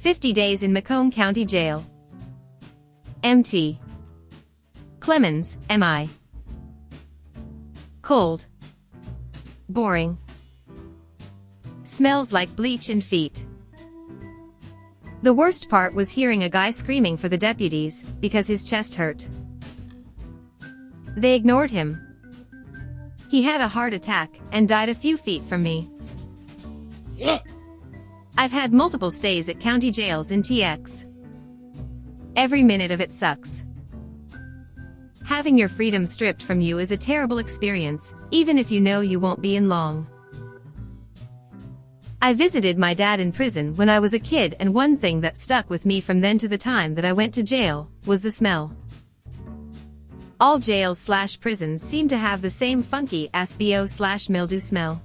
50 days in Macomb County Jail. MT. Clemens, MI. Cold. Boring. Smells like bleach and feet. The worst part was hearing a guy screaming for the deputies because his chest hurt. They ignored him. He had a heart attack and died a few feet from me. I've had multiple stays at county jails in TX. Every minute of it sucks. Having your freedom stripped from you is a terrible experience, even if you know you won't be in long. I visited my dad in prison when I was a kid, and one thing that stuck with me from then to the time that I went to jail was the smell. All jails/prisons seem to have the same funky ass BO/mildew smell.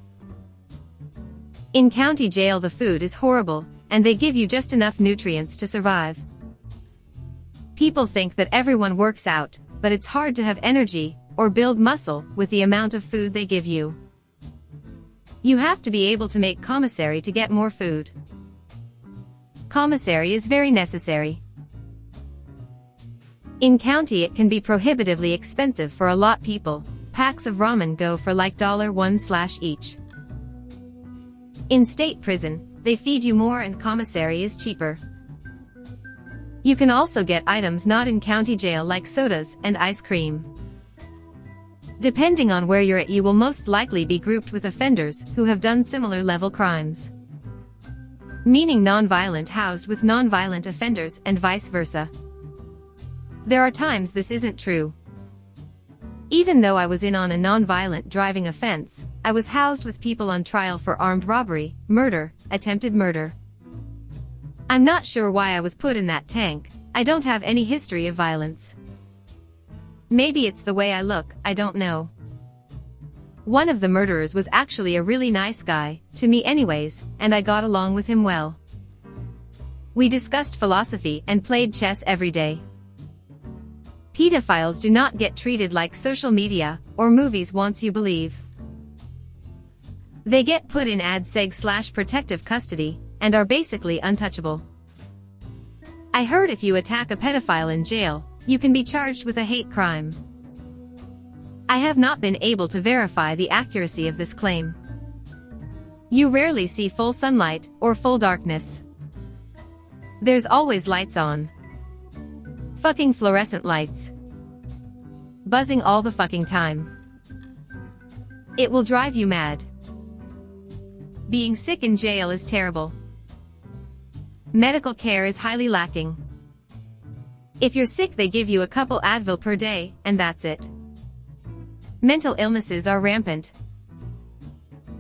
In county jail the food is horrible, and they give you just enough nutrients to survive. People think that everyone works out, but it's hard to have energy or build muscle with the amount of food they give you. You have to be able to make commissary to get more food. Commissary is very necessary. In county it can be prohibitively expensive for a lot people. Packs of ramen go for like $1 each. In state prison, they feed you more and commissary is cheaper. You can also get items not in county jail like sodas and ice cream. Depending on where you're at, you will most likely be grouped with offenders who have done similar level crimes. Meaning non-violent housed with non-violent offenders and vice versa. There are times this isn't true. Even though I was in on a non-violent driving offense, I was housed with people on trial for armed robbery, murder, attempted murder. I'm not sure why I was put in that tank. I don't have any history of violence. Maybe it's the way I look, I don't know. One of the murderers was actually a really nice guy, to me anyways, and I got along with him well. We discussed philosophy and played chess every day. Pedophiles do not get treated like social media or movies wants you believe. They get put in ADSEG/protective custody and are basically untouchable. I heard if you attack a pedophile in jail, you can be charged with a hate crime. I have not been able to verify the accuracy of this claim. You rarely see full sunlight or full darkness. There's always lights on. Fucking fluorescent lights. Buzzing all the fucking time. It will drive you mad. Being sick in jail is terrible. Medical care is highly lacking. If you're sick, they give you a couple Advil per day, and that's it. Mental illnesses are rampant.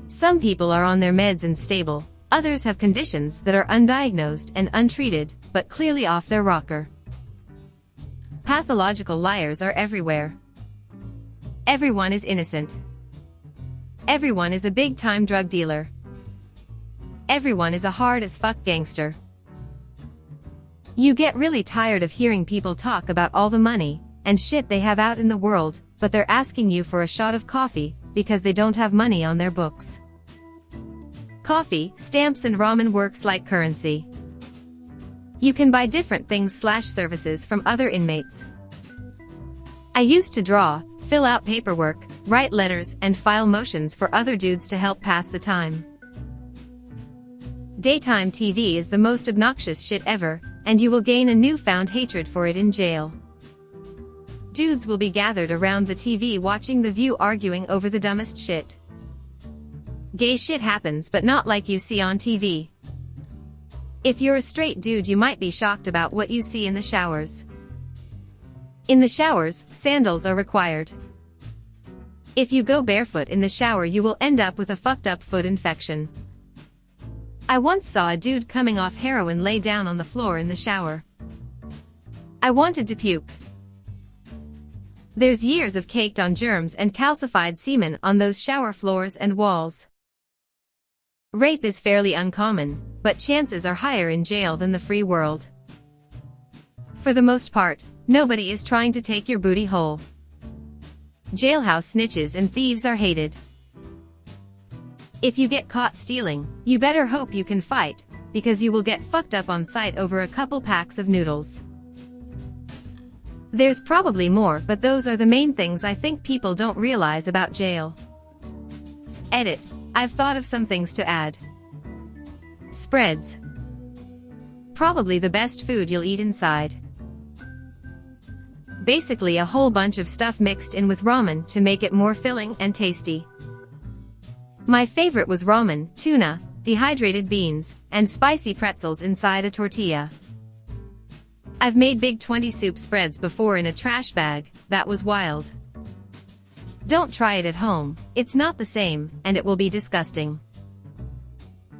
Some people are on their meds and stable, others have conditions that are undiagnosed and untreated, but clearly off their rocker. Pathological liars are everywhere. Everyone is innocent. Everyone is a big-time drug dealer. Everyone is a hard-as-fuck gangster. You get really tired of hearing people talk about all the money and shit they have out in the world, but they're asking you for a shot of coffee because they don't have money on their books. Coffee, stamps and ramen works like currency. You can buy different things/services from other inmates. I used to draw, fill out paperwork, write letters and file motions for other dudes to help pass the time. Daytime TV is the most obnoxious shit ever, and you will gain a newfound hatred for it in jail. Dudes will be gathered around the TV watching The View arguing over the dumbest shit. Gay shit happens, but not like you see on TV. If you're a straight dude, you might be shocked about what you see in the showers. In the showers, sandals are required. If you go barefoot in the shower, you will end up with a fucked up foot infection. I once saw a dude coming off heroin lay down on the floor in the shower. I wanted to puke. There's years of caked on germs and calcified semen on those shower floors and walls. Rape is fairly uncommon, but chances are higher in jail than the free world. For the most part, nobody is trying to take your booty hole. Jailhouse snitches and thieves are hated. If you get caught stealing, you better hope you can fight, because you will get fucked up on sight over a couple packs of noodles. There's probably more, but those are the main things I think people don't realize about jail. Edit. I've thought of some things to add. Spreads. Probably the best food you'll eat inside. Basically a whole bunch of stuff mixed in with ramen to make it more filling and tasty. My favorite was ramen, tuna, dehydrated beans, and spicy pretzels inside a tortilla. I've made big 20 soup spreads before in a trash bag. That was wild. Don't try it at home, it's not the same, and it will be disgusting.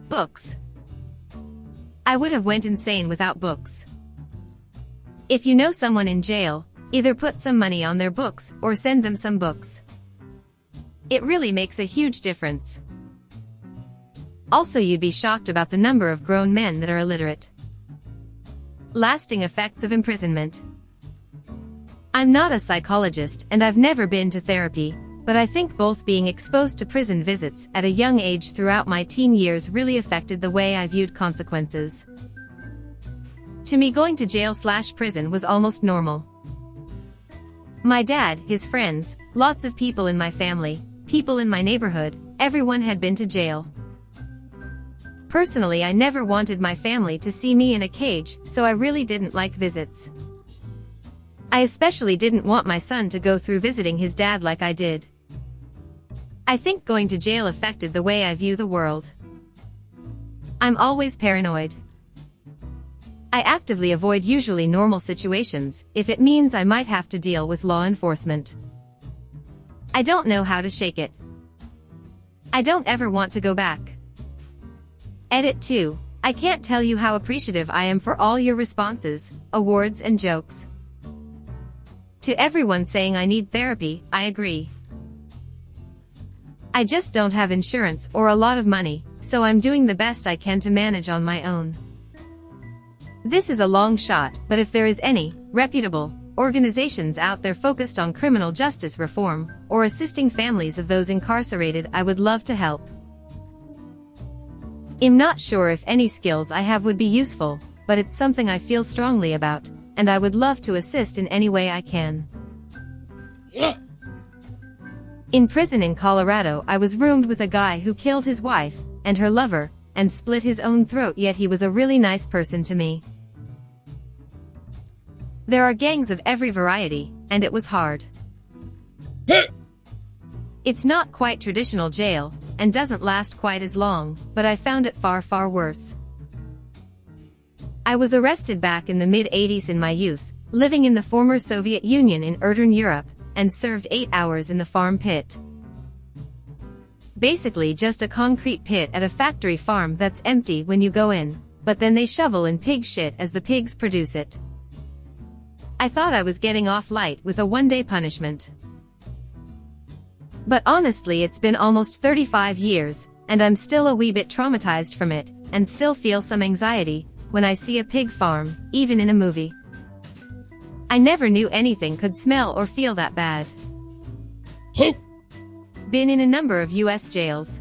Books. I would have went insane without books. If you know someone in jail, either put some money on their books or send them some books. It really makes a huge difference. Also, you'd be shocked about the number of grown men that are illiterate. Lasting effects of imprisonment. I'm not a psychologist and I've never been to therapy, but I think both being exposed to prison visits at a young age throughout my teen years really affected the way I viewed consequences. To me, going to jail/prison was almost normal. My dad, his friends, lots of people in my family, people in my neighborhood, everyone had been to jail. Personally, I never wanted my family to see me in a cage, so I really didn't like visits. I especially didn't want my son to go through visiting his dad like I did. I think going to jail affected the way I view the world. I'm always paranoid. I actively avoid usually normal situations, if it means I might have to deal with law enforcement. I don't know how to shake it. I don't ever want to go back. Edit 2. I can't tell you how appreciative I am for all your responses, awards and jokes. To everyone saying I need therapy, I agree. I just don't have insurance or a lot of money, so I'm doing the best I can to manage on my own. This is a long shot, but if there is any reputable organizations out there focused on criminal justice reform or assisting families of those incarcerated, I would love to help. I'm not sure if any skills I have would be useful, but it's something I feel strongly about, and I would love to assist in any way I can. In prison in Colorado, I was roomed with a guy who killed his wife and her lover and split his own throat, yet he was a really nice person to me. There are gangs of every variety, and it was hard. It's not quite traditional jail, and doesn't last quite as long, but I found it far, far worse. I was arrested back in the mid-80s in my youth, living in the former Soviet Union in Eastern Europe, and served 8 hours in the farm pit. Basically just a concrete pit at a factory farm that's empty when you go in, but then they shovel in pig shit as the pigs produce it. I thought I was getting off light with a one-day punishment. But honestly, it's been almost 35 years, and I'm still a wee bit traumatized from it, and still feel some anxiety when I see a pig farm, even in a movie. I never knew anything could smell or feel that bad. Been in a number of US jails.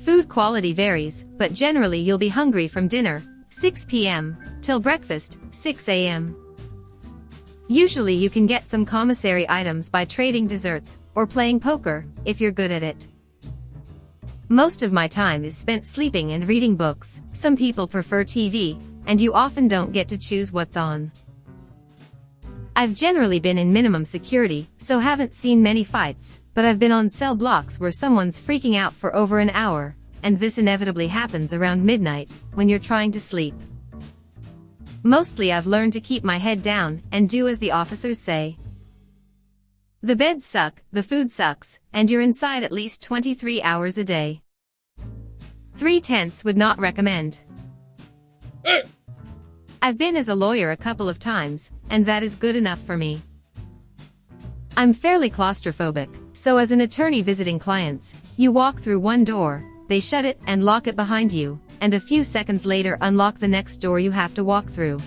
Food quality varies, but generally you'll be hungry from dinner, 6 p.m., till breakfast, 6 a.m. Usually you can get some commissary items by trading desserts, or playing poker, if you're good at it. Most of my time is spent sleeping and reading books. Some people prefer TV, and you often don't get to choose what's on. I've generally been in minimum security, so haven't seen many fights, but I've been on cell blocks where someone's freaking out for over an hour, and this inevitably happens around midnight, when you're trying to sleep. Mostly I've learned to keep my head down and do as the officers say. The beds suck, the food sucks, and you're inside at least 23 hours a day. 3 tents would not recommend. I've been as a lawyer a couple of times, and that is good enough for me. I'm fairly claustrophobic, so as an attorney visiting clients, you walk through one door, they shut it and lock it behind you, and a few seconds later unlock the next door you have to walk through.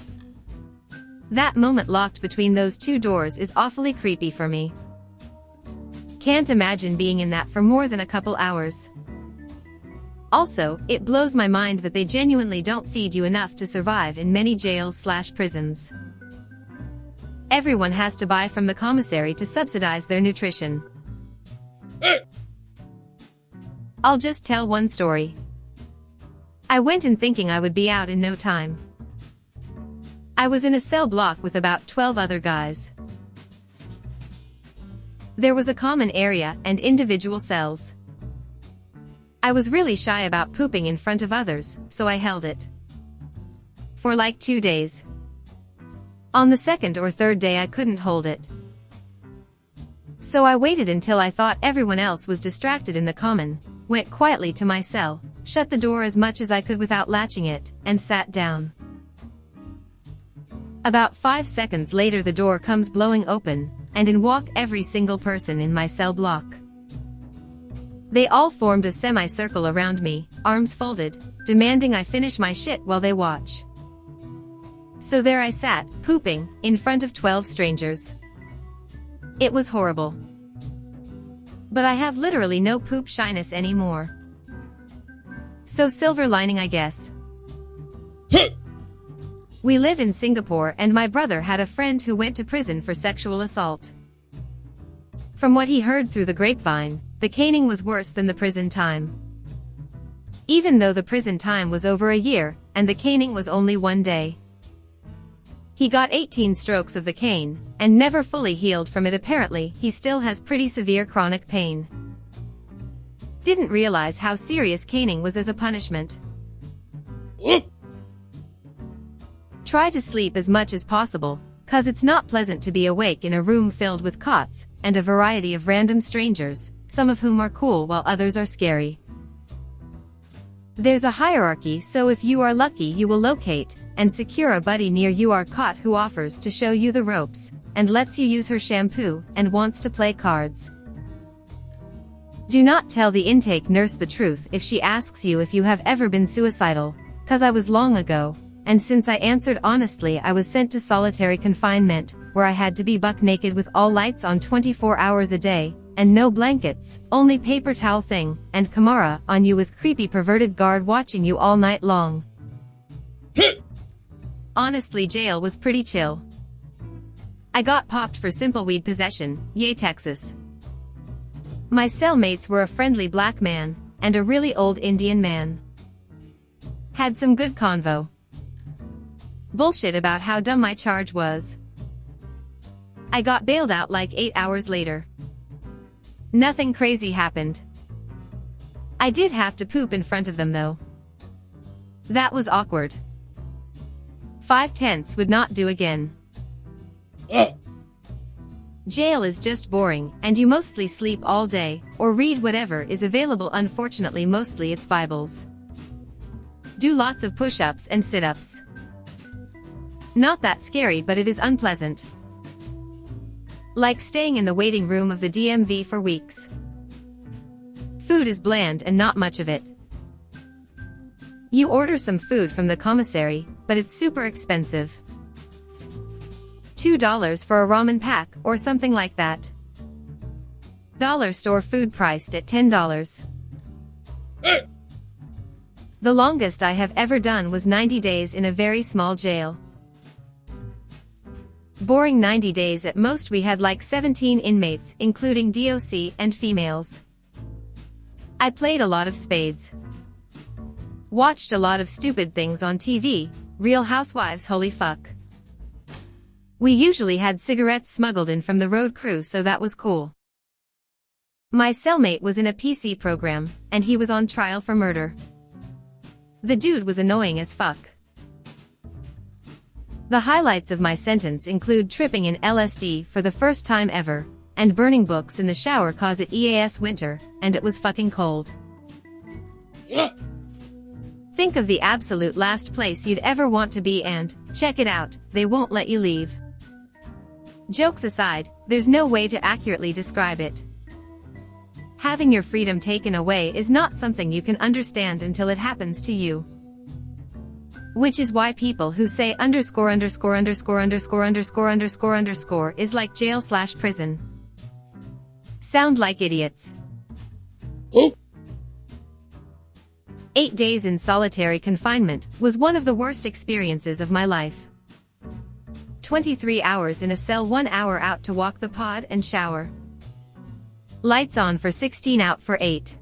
That moment locked between those two doors is awfully creepy for me. Can't imagine being in that for more than a couple hours. Also, it blows my mind that they genuinely don't feed you enough to survive in many jails/prisons. Everyone has to buy from the commissary to subsidize their nutrition. I'll just tell one story. I went in thinking I would be out in no time. I was in a cell block with about 12 other guys. There was a common area and individual cells. I was really shy about pooping in front of others, so I held it. For like 2 days. On the second or third day I couldn't hold it. So I waited until I thought everyone else was distracted in the common, went quietly to my cell, shut the door as much as I could without latching it, and sat down. About 5 seconds later the door comes blowing open, and in walk every single person in my cell block. They all formed a semicircle around me, arms folded, demanding I finish my shit while they watch. So there I sat, pooping, in front of 12 strangers. It was horrible. But I have literally no poop shyness anymore. So silver lining, I guess. We live in Singapore and my brother had a friend who went to prison for sexual assault. From what he heard through the grapevine, the caning was worse than the prison time. Even though the prison time was over a year, and the caning was only 1 day. He got 18 strokes of the cane, and never fully healed from it. Apparently, he still has pretty severe chronic pain. Didn't realize how serious caning was as a punishment. Try to sleep as much as possible, cause it's not pleasant to be awake in a room filled with cots, and a variety of random strangers, some of whom are cool while others are scary. There's a hierarchy, so if you are lucky you will locate and secure a buddy near you or cot who offers to show you the ropes, and lets you use her shampoo, and wants to play cards. Do not tell the intake nurse the truth if she asks you if you have ever been suicidal, cause I was long ago, and since I answered honestly I was sent to solitary confinement, where I had to be buck naked with all lights on 24 hours a day, and no blankets, only paper towel thing, and camera on you with creepy perverted guard watching you all night long. Honestly, jail was pretty chill. I got popped for simple weed possession, yay Texas. My cellmates were a friendly black man, and a really old Indian man. Had some good convo. Bullshit about how dumb my charge was. I got bailed out like 8 hours later. Nothing crazy happened. I did have to poop in front of them though. That was awkward. 5/10 would not do again. Jail is just boring, and you mostly sleep all day, or read whatever is available. Unfortunately mostly it's Bibles. Do lots of push-ups and sit-ups. Not that scary, but it is unpleasant. Like staying in the waiting room of the DMV for weeks. Food is bland and not much of it. You order some food from the commissary, but it's super expensive. $2 for a ramen pack, or something like that. Dollar store food priced at $10. The longest I have ever done was 90 days in a very small jail. Boring 90 days at most. We had like 17 inmates, including DOC and females. I played a lot of spades. Watched a lot of stupid things on TV, Real Housewives, holy fuck. We usually had cigarettes smuggled in from the road crew, so that was cool. My cellmate was in a PC program, and he was on trial for murder. The dude was annoying as fuck. The highlights of my sentence include tripping in LSD for the first time ever, and burning books in the shower cause it EAS winter, and it was fucking cold. Think of the absolute last place you'd ever want to be and, check it out, they won't let you leave. Jokes aside, there's no way to accurately describe it. Having your freedom taken away is not something you can understand until it happens to you. Which is why people who say underscore underscore underscore underscore underscore underscore underscore is like jail/prison sound like idiots. 8 days in solitary confinement was one of the worst experiences of my life. 23 hours in a cell, 1 hour out to walk the pod and shower. Lights on for 16, out for 8.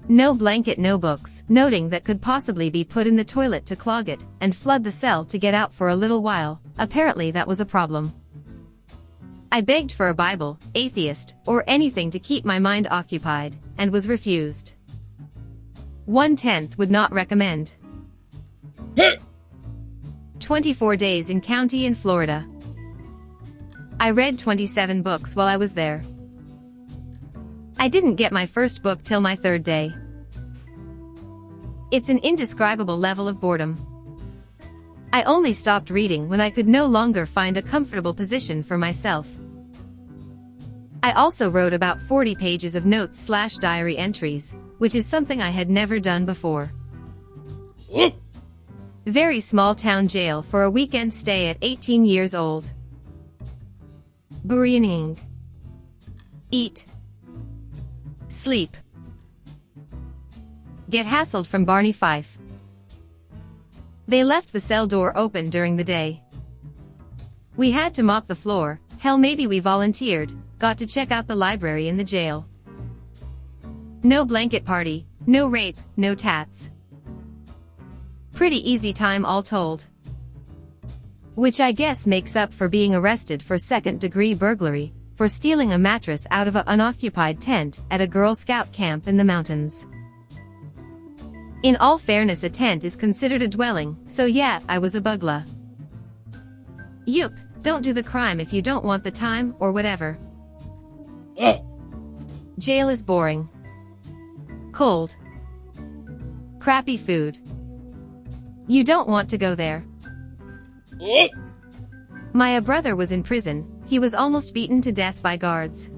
No blanket, no books, noting that could possibly be put in the toilet to clog it, and flood the cell to get out for a little while. Apparently that was a problem. I begged for a Bible, atheist, or anything to keep my mind occupied, and was refused. 1/10 would not recommend. 24 days in county in Florida. I read 27 books while I was there. I didn't get my first book till my 3rd day. It's an indescribable level of boredom. I only stopped reading when I could no longer find a comfortable position for myself. I also wrote about 40 pages of notes/diary entries, which is something I had never done before. Very small town jail for a weekend stay at 18 years old. Breathing. Eat. Sleep. Get hassled from Barney Fife. They left the cell door open during the day. We had to mop the floor. Hell, maybe we volunteered. Got to check out the library in the jail. No blanket party, no rape, no tats. Pretty easy time all told. Which I guess makes up for being arrested for 2nd-degree burglary, for stealing a mattress out of an unoccupied tent at a Girl Scout camp in the mountains. In all fairness, a tent is considered a dwelling, so yeah, I was a bugler. Yup, don't do the crime if you don't want the time, or whatever. Jail is boring. Cold. Crappy food. You don't want to go there. My brother was in prison. He was almost beaten to death by guards.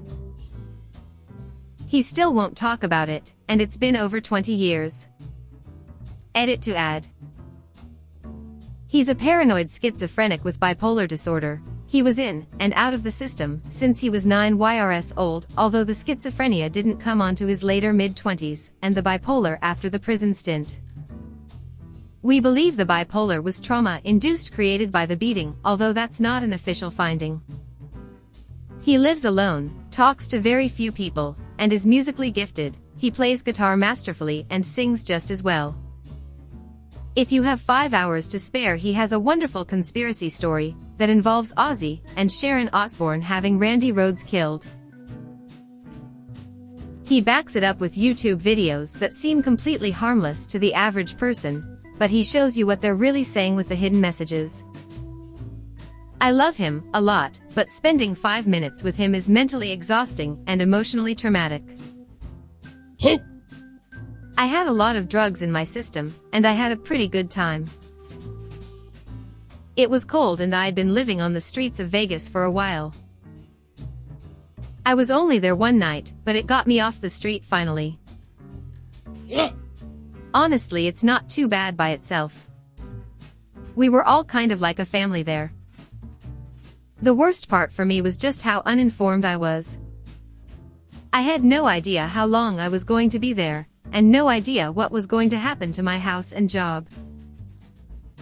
He still won't talk about it, and it's been over 20 years. Edit to add. He's a paranoid schizophrenic with bipolar disorder. He was in and out of the system since he was 9 years old, although the schizophrenia didn't come onto his later mid-20s, and the bipolar after the prison stint. We believe the bipolar was trauma-induced, created by the beating, although that's not an official finding. He lives alone, talks to very few people, and is musically gifted. He plays guitar masterfully and sings just as well. If you have 5 hours to spare, he has a wonderful conspiracy story that involves Ozzy and Sharon Osbourne having Randy Rhoads killed. He backs it up with YouTube videos that seem completely harmless to the average person, but he shows you what they're really saying with the hidden messages. I love him a lot, but spending 5 minutes with him is mentally exhausting and emotionally traumatic. I had a lot of drugs in my system, and I had a pretty good time. It was cold and I'd been living on the streets of Vegas for a while. I was only there one night, but it got me off the street finally. Honestly, it's not too bad by itself. We were all kind of like a family there. The worst part for me was just how uninformed I was. I had no idea how long I was going to be there, and no idea what was going to happen to my house and job.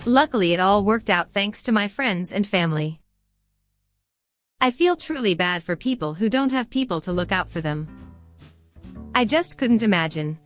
Luckily, it all worked out thanks to my friends and family. I feel truly bad for people who don't have people to look out for them. I just couldn't imagine.